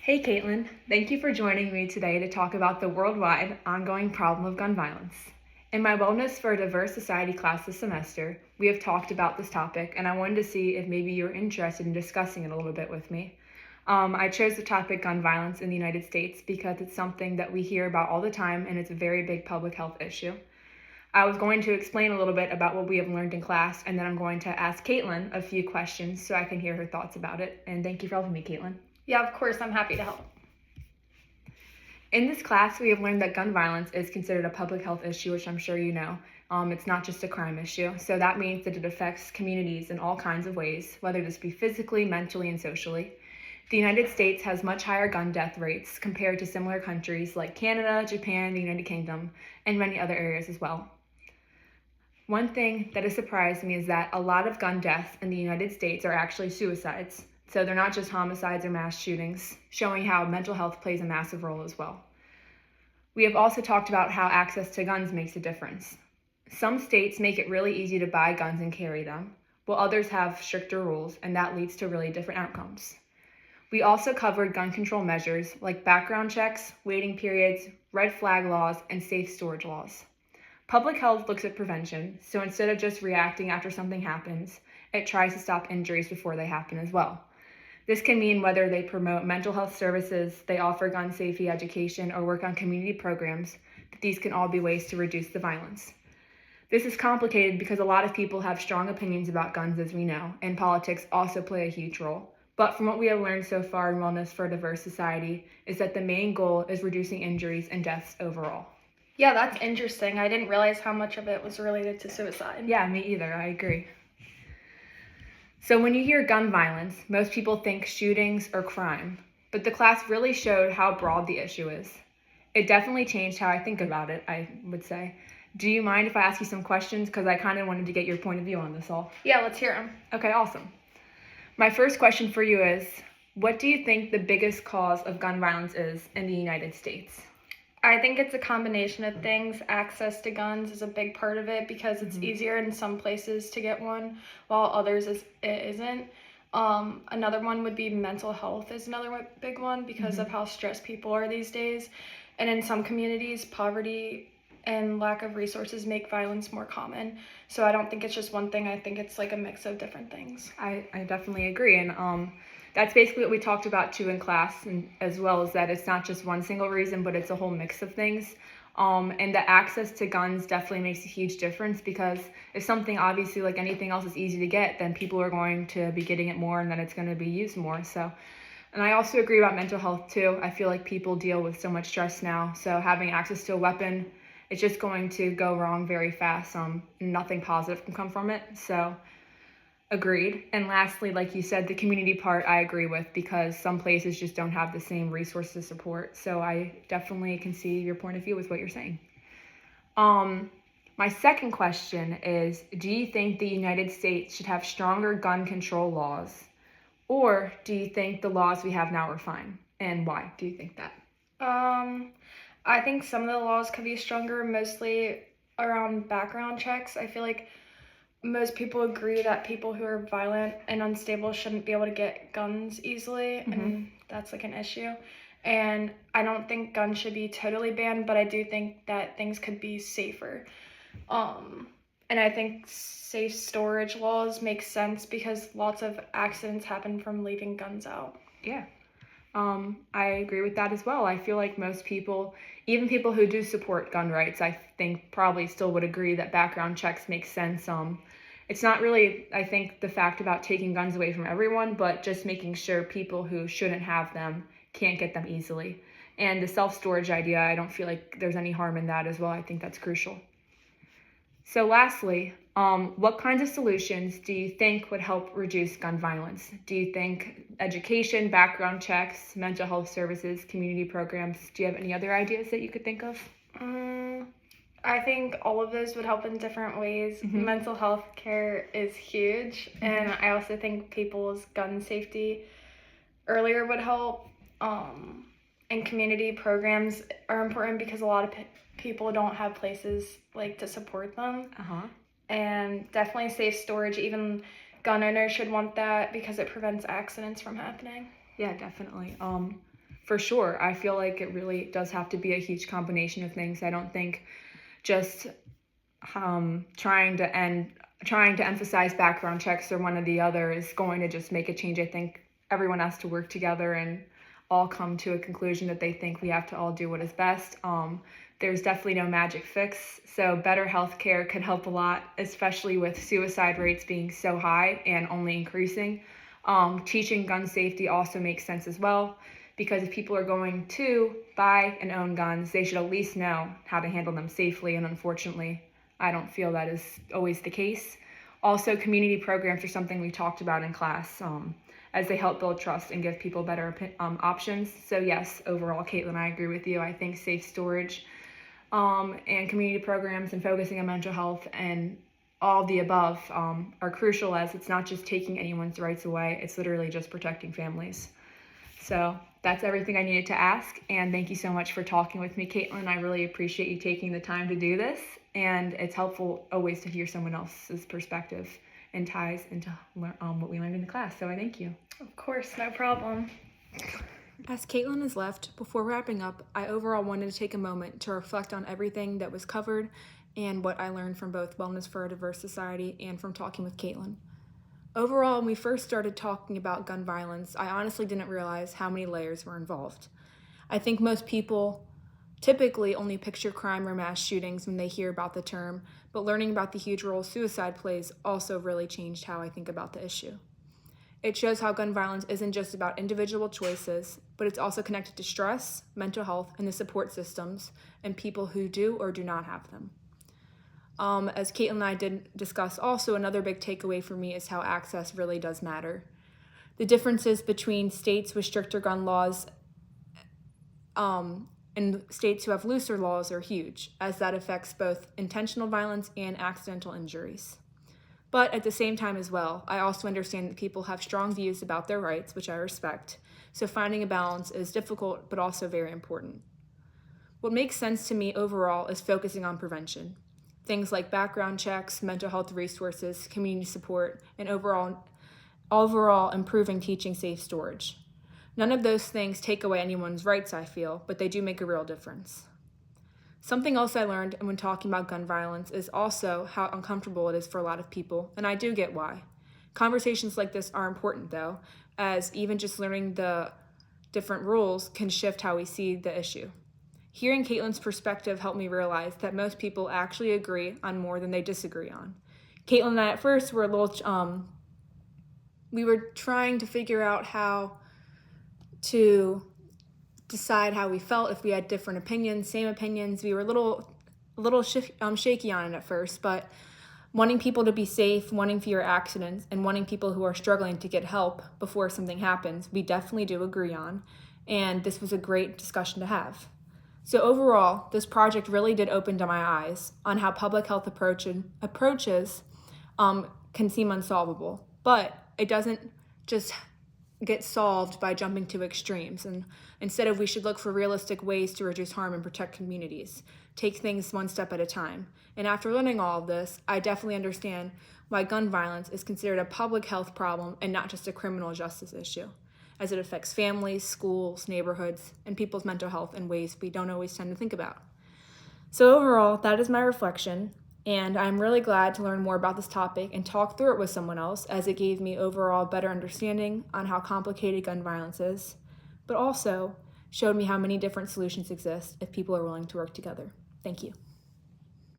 Hey Caitlin, thank you for joining me today to talk about the worldwide ongoing problem of gun violence. In my Wellness for a Diverse Society class this semester, we have talked about this topic, and I wanted to see if maybe you're interested in discussing it a little bit with me. I chose the topic gun violence in the United States because it's something that we hear about all the time and it's a very big public health issue. I was going to explain a little bit about what we have learned in class, and then I'm going to ask Caitlin a few questions so I can hear her thoughts about it. And thank you for helping me, Caitlin. Yeah, of course, I'm happy to help. In this class, we have learned that gun violence is considered a public health issue, which I'm sure you know. It's not just a crime issue. So that means that it affects communities in all kinds of ways, whether this be physically, mentally, and socially. The United States has much higher gun death rates compared to similar countries like Canada, Japan, the United Kingdom, and many other areas as well. One thing that has surprised me is that a lot of gun deaths in the United States are actually suicides. So they're not just homicides or mass shootings, showing how mental health plays a massive role as well. We have also talked about how access to guns makes a difference. Some states make it really easy to buy guns and carry them, while others have stricter rules, and that leads to really different outcomes. We also covered gun control measures like background checks, waiting periods, red flag laws, and safe storage laws. Public health looks at prevention, so instead of just reacting after something happens, it tries to stop injuries before they happen as well. This can mean whether they promote mental health services, they offer gun safety education, or work on community programs, that these can all be ways to reduce the violence. This is complicated because a lot of people have strong opinions about guns, as we know, and politics also play a huge role. But from what we have learned so far in Wellness for a Diverse Society is that the main goal is reducing injuries and deaths overall. Yeah, that's interesting. I didn't realize how much of it was related to suicide. Yeah, me either. I agree. So when you hear gun violence, most people think shootings or crime, but the class really showed how broad the issue is. It definitely changed how I think about it, I would say. Do you mind if I ask you some questions? Because I kind of wanted to get your point of view on this all. Yeah, let's hear them. Okay, awesome. My first question for you is, what do you think the biggest cause of gun violence is in the United States? I think it's a combination of things. Access to guns is a big part of it because it's easier in some places to get one, while others it isn't. Another one would be mental health is another big one because of how stressed people are these days. And in some communities, poverty and lack of resources make violence more common. So I don't think it's just one thing. I think it's like a mix of different things. I definitely agree. And that's basically what we talked about too in class, and as well as that it's not just one single reason, but it's a whole mix of things. And the access to guns definitely makes a huge difference because if something obviously like anything else is easy to get, then people are going to be getting it more and then it's going to be used more. So, and I also agree about mental health too. I feel like people deal with so much stress now. So having access to a weapon, it's just going to go wrong very fast. Nothing positive can come from it. So agreed. And lastly, like you said, the community part I agree with because some places just don't have the same resources to support. So I definitely can see your point of view with what you're saying. My second question is, do you think the United States should have stronger gun control laws? Or do you think the laws we have now are fine? And why do you think that? I think some of the laws could be stronger, mostly around background checks. I feel like most people agree that people who are violent and unstable shouldn't be able to get guns easily, and that's like an issue. And I don't think guns should be totally banned, but I do think that things could be safer. And I think safe storage laws make sense because lots of accidents happen from leaving guns out. Yeah. I agree with that as well. I feel like most people, even people who do support gun rights, I think probably still would agree that background checks make sense. It's not really, I think, the fact about taking guns away from everyone, but just making sure people who shouldn't have them can't get them easily. And the self-storage idea, I don't feel like there's any harm in that as well. I think that's crucial. So lastly, what kinds of solutions do you think would help reduce gun violence? Do you think education, background checks, mental health services, community programs? Do you have any other ideas that you could think of? I think all of those would help in different ways. Mental health care is huge, and I also think people's gun safety earlier would help. And community programs are important because a lot of people don't have places like to support them. And definitely safe storage. Even gun owners should want that because it prevents accidents from happening. Yeah, definitely. For sure. I feel like it really does have to be a huge combination of things. I don't think just trying to emphasize background checks or one or the other is going to just make a change. I think everyone has to work together and all come to a conclusion that they think we have to all do what is best. There's definitely no magic fix, so better healthcare could help a lot, especially with suicide rates being so high and only increasing. Teaching gun safety also makes sense as well, because if people are going to buy and own guns, they should at least know how to handle them safely, and unfortunately, I don't feel that is always the case. Also, community programs are something we talked about in class, as they help build trust and give people better options. So yes, overall, Caitlin, I agree with you. I think safe storage and community programs and focusing on mental health and all the above are crucial, as it's not just taking anyone's rights away, it's literally just protecting families. So that's everything I needed to ask, and thank you so much for talking with me, Caitlin. I really appreciate you taking the time to do this, and it's helpful always to hear someone else's perspective and ties into what we learned in the class, so I thank you. Of course, no problem. As Caitlin has left, before wrapping up, I overall wanted to take a moment to reflect on everything that was covered and what I learned from both Wellness for a Diverse Society and from talking with Caitlin. Overall, when we first started talking about gun violence, I honestly didn't realize how many layers were involved. I think most people typically only picture crime or mass shootings when they hear about the term, but learning about the huge role suicide plays also really changed how I think about the issue. It shows how gun violence isn't just about individual choices, but it's also connected to stress, mental health, and the support systems and people who do or do not have them. As Caitlin and I did discuss also, another big takeaway for me is how access really does matter. The differences between states with stricter gun laws and states who have looser laws are huge, as that affects both intentional violence and accidental injuries. But at the same time as well, I also understand that people have strong views about their rights, which I respect, so finding a balance is difficult but also very important. What makes sense to me overall is focusing on prevention. Things like background checks, mental health resources, community support, and overall improving teaching safe storage. None of those things take away anyone's rights, I feel, but they do make a real difference. Something else I learned when talking about gun violence is also how uncomfortable it is for a lot of people, and I do get why. Conversations like this are important though, as even just learning the different rules can shift how we see the issue. Hearing Caitlin's perspective helped me realize that most people actually agree on more than they disagree on. Caitlin and I at first were a little, we were trying to figure out how to decide how we felt, if we had different opinions, same opinions. We were a little shaky on it at first, but wanting people to be safe, wanting fewer accidents, and wanting people who are struggling to get help before something happens, we definitely do agree on, and this was a great discussion to have. So overall, this project really did open to my eyes on how public health approaches can seem unsolvable, but it doesn't just get solved by jumping to extremes. And instead of, we should look for realistic ways to reduce harm and protect communities, take things one step at a time. And after learning all of this, I definitely understand why gun violence is considered a public health problem and not just a criminal justice issue, as it affects families, schools, neighborhoods, and people's mental health in ways we don't always tend to think about. So overall, that is my reflection, and I'm really glad to learn more about this topic and talk through it with someone else, as it gave me overall better understanding on how complicated gun violence is, but also showed me how many different solutions exist if people are willing to work together. Thank you.